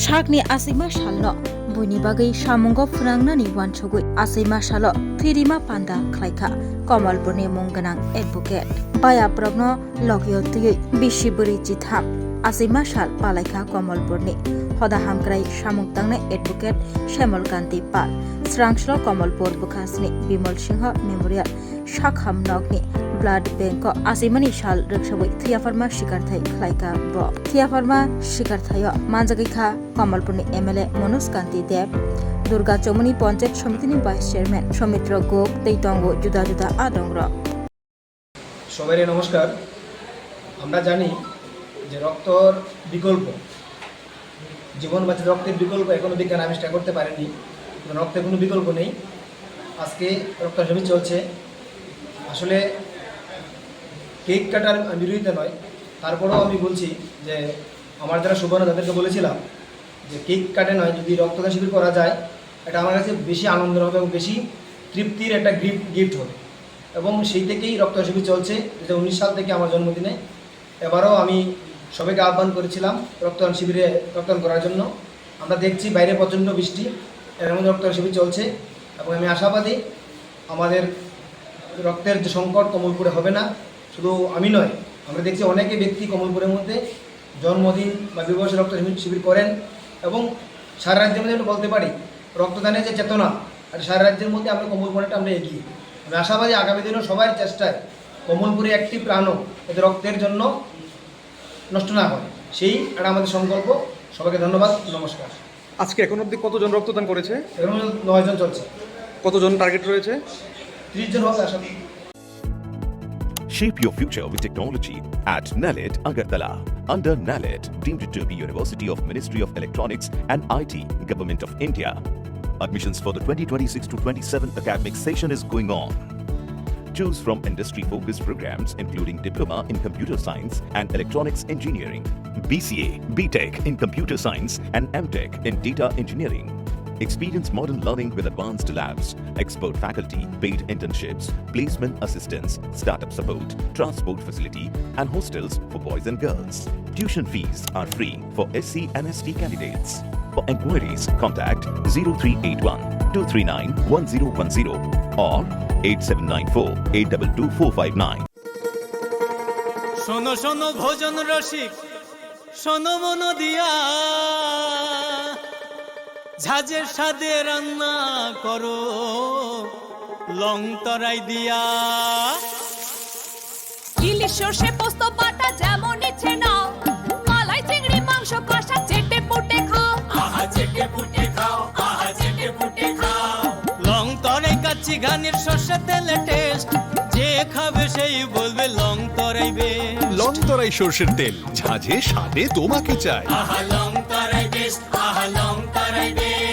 Shakni asima shalno buini bagai shamungo phrangnani wansogui asima shalo firima panda khlaika Kamalpurni mungganang advocate baya progno logyo tui bishiburi chitham asima shal palaika Kamalpurni hoda hamkrai shamung tangne advocate Shyamol Kanti Pal Srangslo Kamalpur Bukhasni Bimal Singha Memorial Shakham Nogni Blood Bank Asimani Shal Rikshabui Thiafarma Shikarthai Khlaika Bro Thiafarma Shikarthayo Manjagikha Kamalpurni MLA Manoj Kanti Deb Durga Chomuni Panchayat Samitini Vice Chairman Somitra Gok Teitongo Juda Juda Adongro সবাইকে নমস্কার। আমরা জানি যে রক্তর বিকল্প জীবন বাঁচাতে রক্তের বিকল্প এখনো বিজ্ঞান আবিষ্কার করতে পারেনি। রক্তের কোনো বিকল্প নেই। আজকে রক্ত শিবির চলছে। আসলে কেক কাটার বিরোধিতা নয়, তারপরেও আমি বলছি যে আমার যারা সুবর্ণ তাদেরকে বলেছিলাম যে কেক কাটে নয়, যদি রক্তদান শিবির করা যায় এটা আমার কাছে বেশি আনন্দের হবে এবং বেশি তৃপ্তির একটা গিফট হবে। এবং সেই থেকেই রক্তদান শিবির চলছে 2019 সাল থেকে আমার জন্মদিনে। এবারও আমি সবাইকে আহ্বান করেছিলাম রক্তদান শিবিরে রক্তদান করার জন্য। আমরা দেখছি বাইরে প্রচণ্ড বৃষ্টি, এর মধ্যে রক্তদান শিবির চলছে এবং আমি আশাবাদী আমাদের রক্তের যে সংকট কমলপুরে হবে না। শুধু আমি নয়, আমরা দেখছি অনেকে ব্যক্তি কমলপুরের মধ্যে জন্মদিন বা বিবাহ রক্তদান শিবির করেন এবং সারা রাজ্যের মধ্যে আমরা বলতে পারি রক্তদানের যে চেতনা আর সারা রাজ্যের মধ্যে আমরা কমলপুরটা আমরা এগিয়ে। আমি আশাবাদী আগামী দিনেও সবার চেষ্টায় কমলপুরে একটি প্রাণও এদের রক্তের জন্য নষ্ট না হয়, সেই একটা আমাদের সংকল্প। সবাইকে ধন্যবাদ, নমস্কার। আজকে এখন অবধি কতজন রক্তদান করেছে? এখন 9 জন চলছে। কতজন টার্গেট রয়েছে? 30 জন হবে আশা। Shape your future with technology at NALED Agartala. Under NALED, deemed to be University of Ministry of Electronics and IT, Government of India. Admissions for the 2026 to 27 academic session is going on. Choose from industry-focused programs including Diploma in Computer Science and Electronics Engineering, BCA, BTech in Computer Science and MTech in Data Engineering. Experience modern learning with advanced labs, expert faculty, paid internships, placement assistance, startup support, transport facility, and hostels for boys and girls. Tuition fees are free for SC and ST candidates. For enquiries, contact 0381 239 1010 or 8794 822 459. শোনো শোনো ভোজন রসিক, শোনো মন দিয়া, ঝাঁঝের সাদে রান্না করো long তরাই দিয়া। ইলিশ সর্ষে পোস্ত বাটা যেমন ইচ্ছে নাও, মালাই চিংড়ি মাংস কষা চেটে পুটে খাও, আহা চেটে পুটে খাও, আহা চেটে পুটে খাও। লং তরাই কাচ্চি ঘানির সর্ষে তেলে টেস্ট, যে খাবে সেই বলবে লং তরাই বেশ। লং তরাই সর্ষের তেল, ঝাঁঝে স্বাদে তোমাকে চাই। আহা লং তরাই বেশ, আহা লং তরাই বেশ।